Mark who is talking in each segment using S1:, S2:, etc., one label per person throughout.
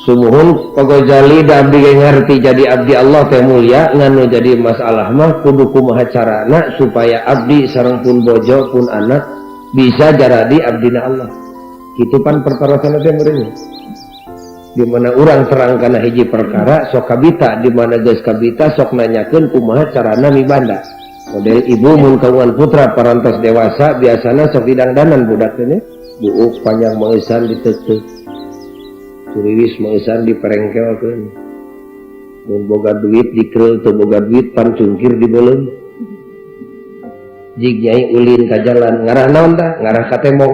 S1: Sumuhun Pagojali da abdi ngerti jadi abdi Allah teh mulia nganu jadi masalah mah kudu kumaha carana supaya abdi sareng pun bojo pun anak bisa jaradi abdina Allah. Kitu pan perkara sana teh meureun. Di mana urang terang kana hiji perkara sok kabita, di mana geus kabita sok nanyakeun kumaha carana mibanda. Model ibu mun kaungan putra parantos dewasa biasana sok didangdanan budak teh buuk panjang meusan diteuteup. Curiwis meusan diperengkelkeun. Mun boga duit dikreu teu boga duit pan cungkir dibeuleum. Jig nyai ulin ka jalan ngarah naon tah? Ngarah ka temong.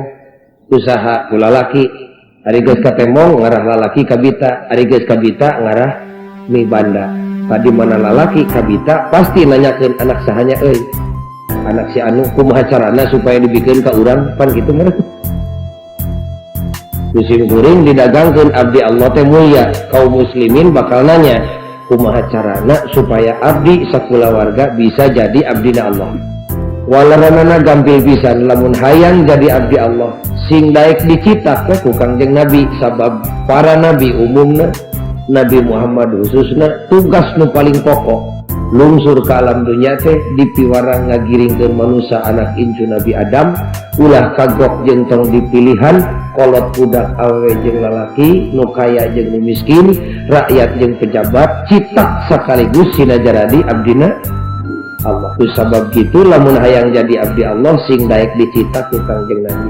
S1: Usaha ku lalaki. Ari geus ka temong ngarah lalaki kabita, ari geus kabita ngarah mibanda. Tadi mana lalaki kabita pasti nanyakeun anak sahanya euy. Anak si anu kumaha carana supaya dibikeun ka urang pan kitu meureun. Musim kuring didagangkeun abdi Allah teh mulia, kaum muslimin bakal nanya kumaha carana supaya abdi sakulawarga bisa jadi abdina Allah. Walaranana gampil pisan lamun hayang jadi abdi Allah sing daek dicitak teh ku Kangjeng Nabi sabab para nabi umumna Nabi Muhammad khususna tugas nu paling pokok lungsur ke alam dunia teh dipiwarang ngagiringkeun manusia anak incu Nabi Adam ulah kagok jeung tong dipilihan kolot budak awewe jeung lalaki nu kaya jeung nu miskin rakyat jeung pejabat citak sakaligus sinajaradi abdina Allah. Ku sabab kitu lamun hayang jadi abdi Allah sing daek dicitak ku Kangjeng Nabi